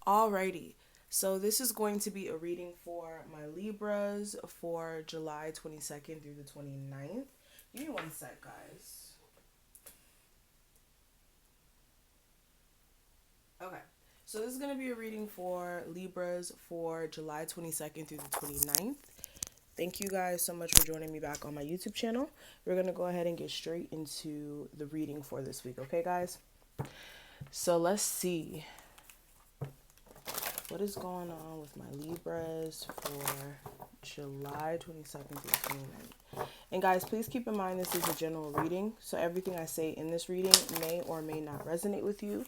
Alrighty, so this is going to be a reading for my Libras for July 22nd through the 29th. Give me one sec, guys. Okay, so this is going to be a reading for Libras for July 22nd through the 29th. Thank you guys so much for joining me back on my YouTube channel. We're going to go ahead and get straight into the reading for this week, okay, guys? So let's see what is going on with my Libras for July 22nd through 29th. And guys, please keep in mind this is a general reading, so everything I say in this reading may or may not resonate with you.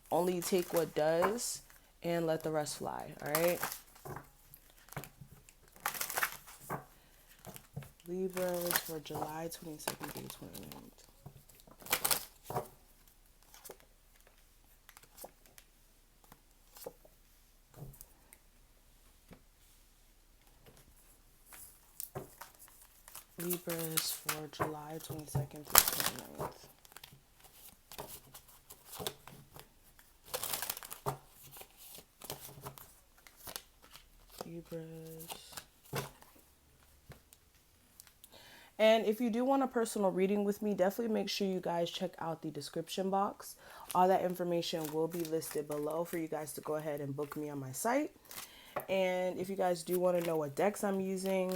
Only take what does and let the rest fly, all right? Libras for July 22nd through 29th. Libras for July 22nd through 29th. Libras. And if you do want a personal reading with me, definitely make sure you guys check out the description box. All that information will be listed below for you guys to go ahead and book me on my site. And if you guys do want to know what decks I'm using,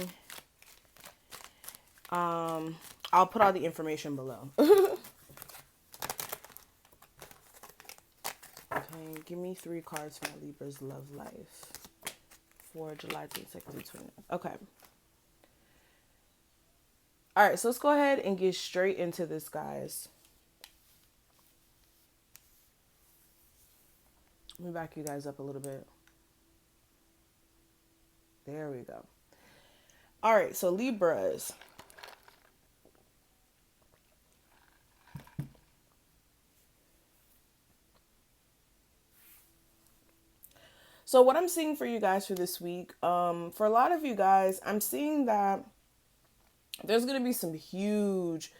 I'll put all the information below. Okay, give me 3 cards for my Libra's love life for July 22nd to 29th. Okay. All right, so let's go ahead and get straight into this, guys. Let me back you guys up a little bit. There we go. All right, so Libras. So what I'm seeing for you guys for this week, for a lot of you guys, I'm seeing that there's going to be some huge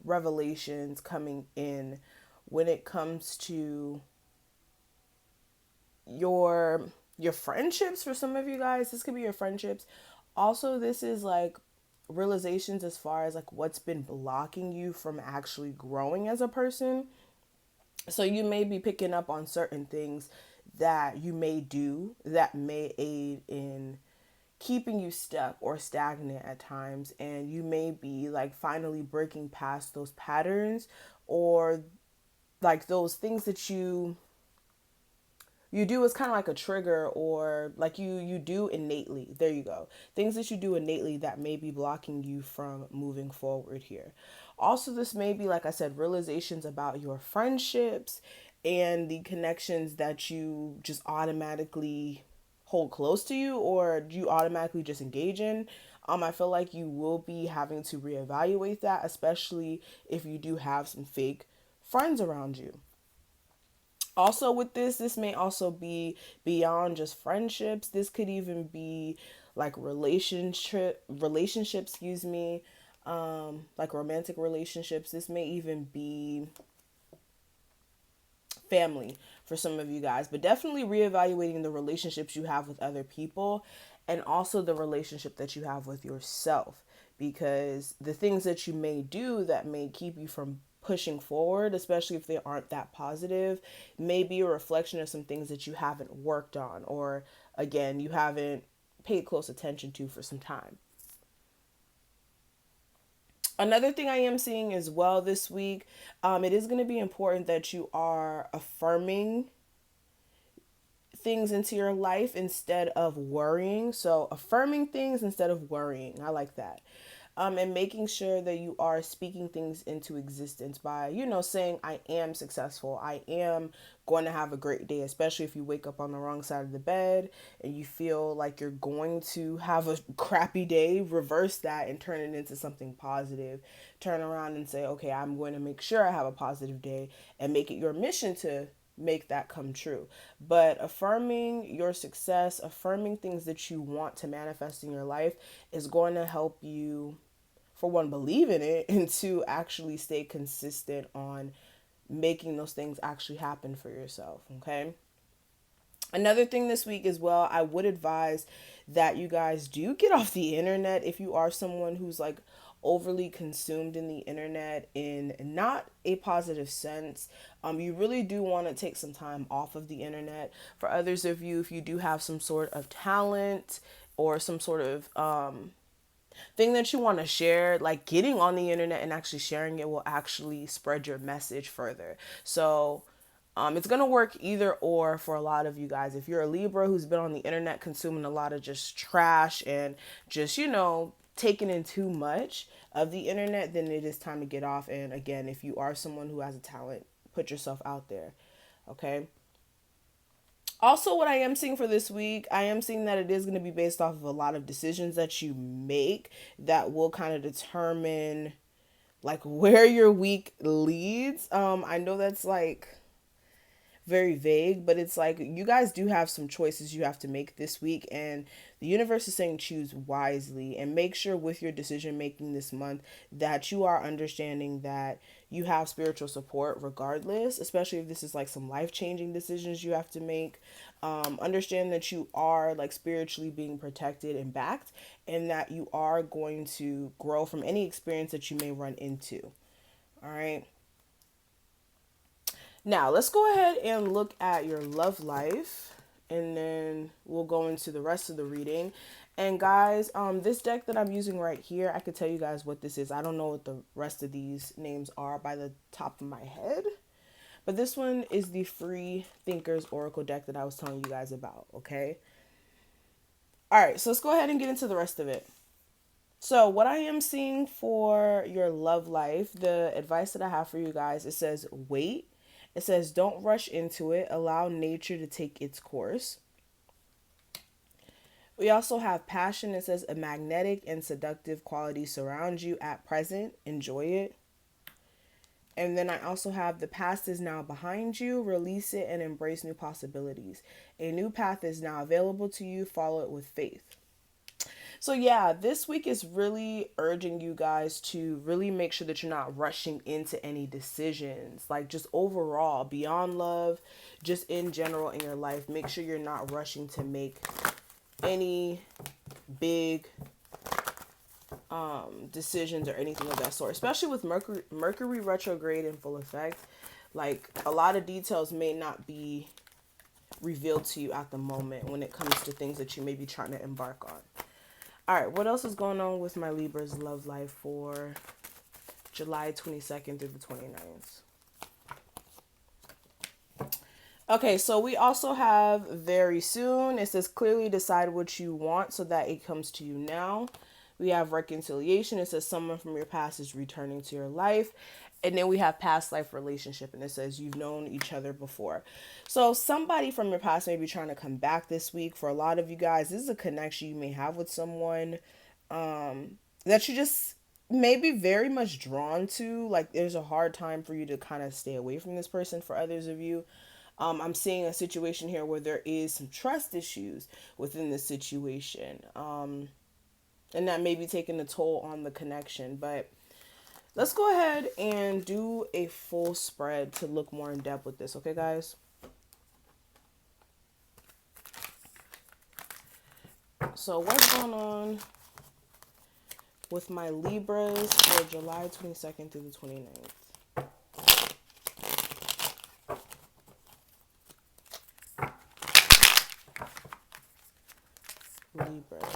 revelations coming in when it comes to your friendships. For some of you guys, this could be your friendships. Also, this is like realizations as far as like what's been blocking you from actually growing as a person. So you may be picking up on certain things that you may do that may aid in keeping you stuck or stagnant at times, and you may be like finally breaking past those patterns or like those things that you do is kind of like a trigger, or like you do innately. There you go. Things that you do innately that may be blocking you from moving forward here. Also, this may be, like I said, realizations about your friendships and the connections that you just automatically hold close to you or you automatically just engage in. I feel like you will be having to reevaluate that, especially if you do have some fake friends around you. Also with this may also be beyond just friendships. This could even be like relationships, excuse me, like romantic relationships. This may even be family for some of you guys, but definitely reevaluating the relationships you have with other people and also the relationship that you have with yourself, because the things that you may do that may keep you from pushing forward, especially if they aren't that positive, may be a reflection of some things that you haven't worked on, or again, you haven't paid close attention to for some time. Another thing I am seeing as well this week, it is going to be important that you are affirming things into your life instead of worrying. So affirming things instead of worrying. I like that. And making sure that you are speaking things into existence by, saying, I am successful. I am going to have a great day, especially if you wake up on the wrong side of the bed and you feel like you're going to have a crappy day. Reverse that and turn it into something positive. Turn around and say, okay, I'm going to make sure I have a positive day, and make it your mission to make that come true. But affirming your success, affirming things that you want to manifest in your life is going to help you, for one, believe in it, and two, actually stay consistent on making those things actually happen for yourself. Okay. Another thing this week as well, I would advise that you guys do get off the internet if you are someone who's like overly consumed in the internet in not a positive sense. You really do want to take some time off of the internet. For others of you, if you do have some sort of talent or some sort of thing that you want to share, like getting on the internet and actually sharing it will actually spread your message further. So it's going to work either or for a lot of you guys. If you're a Libra who's been on the internet consuming a lot of just trash and just, taking in too much of the internet, then it is time to get off. And again, if you are someone who has a talent, put yourself out there. Okay. Also, what I am seeing for this week, I am seeing that it is going to be based off of a lot of decisions that you make that will kind of determine like where your week leads. I know that's like very vague, but it's like you guys do have some choices you have to make this week, and the universe is saying choose wisely and make sure with your decision making this month that you are understanding that you have spiritual support regardless, especially if this is like some life-changing decisions you have to make. Understand that you are like spiritually being protected and backed, and that you are going to grow from any experience that you may run into. All right. Now, let's go ahead and look at your love life, and then we'll go into the rest of the reading. And guys, this deck that I'm using right here, I could tell you guys what this is. I don't know what the rest of these names are by the top of my head, but this one is the Free Thinkers Oracle deck that I was telling you guys about, okay? All right, so let's go ahead and get into the rest of it. So, what I am seeing for your love life, the advice that I have for you guys, it says wait. It says don't rush into it. Allow nature to take its course. We also have passion. It says a magnetic and seductive quality surrounds you at present. Enjoy it. And then I also have the past is now behind you. Release it and embrace new possibilities. A new path is now available to you. Follow it with faith. So yeah, this week is really urging you guys to really make sure that you're not rushing into any decisions. Like just overall, beyond love, just in general in your life, make sure you're not rushing to make any big decisions or anything of that sort. Especially with Mercury retrograde in full effect. Like a lot of details may not be revealed to you at the moment when it comes to things that you may be trying to embark on. All right, what else is going on with my Libra's love life for July 22nd through the 29th? Okay, so we also have very soon. It says clearly decide what you want so that it comes to you now. We have reconciliation. It says someone from your past is returning to your life. And then we have past life relationship, and it says you've known each other before. So somebody from your past may be trying to come back this week. For a lot of you guys, this is a connection you may have with someone that you just may be very much drawn to. Like there's a hard time for you to kind of stay away from this person. For others of you, I'm seeing a situation here where there is some trust issues within the situation. And that may be taking a toll on the connection. But let's go ahead and do a full spread to look more in depth with this. Okay, guys? So what's going on with my Libras for July 22nd through the 29th? Libras.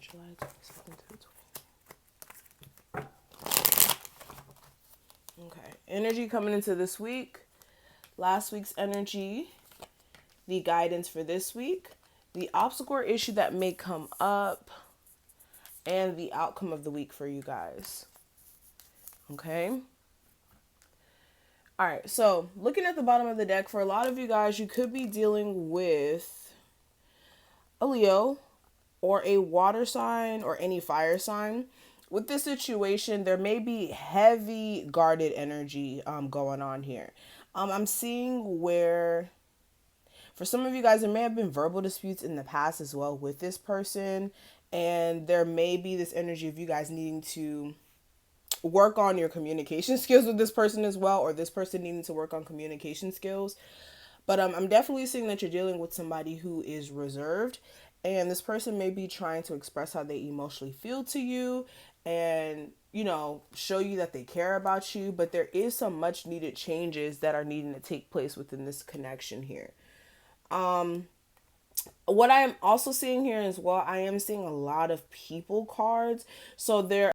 July 22nd through the 29th. Okay. Energy coming into this week. Last week's energy. The guidance for this week. The obstacle or issue that may come up. And the outcome of the week for you guys. Okay. All right, so looking at the bottom of the deck, for a lot of you guys, you could be dealing with a Leo or a water sign or any fire sign. With this situation, there may be heavy guarded energy going on here. I'm seeing where for some of you guys, there may have been verbal disputes in the past as well with this person. And there may be this energy of you guys needing to work on your communication skills with this person as well, or this person needing to work on communication skills. But I'm definitely seeing that you're dealing with somebody who is reserved, and this person may be trying to express how they emotionally feel to you and, show you that they care about you. But there is some much needed changes that are needing to take place within this connection here. What I am also seeing here as well, I am seeing a lot of people cards. So there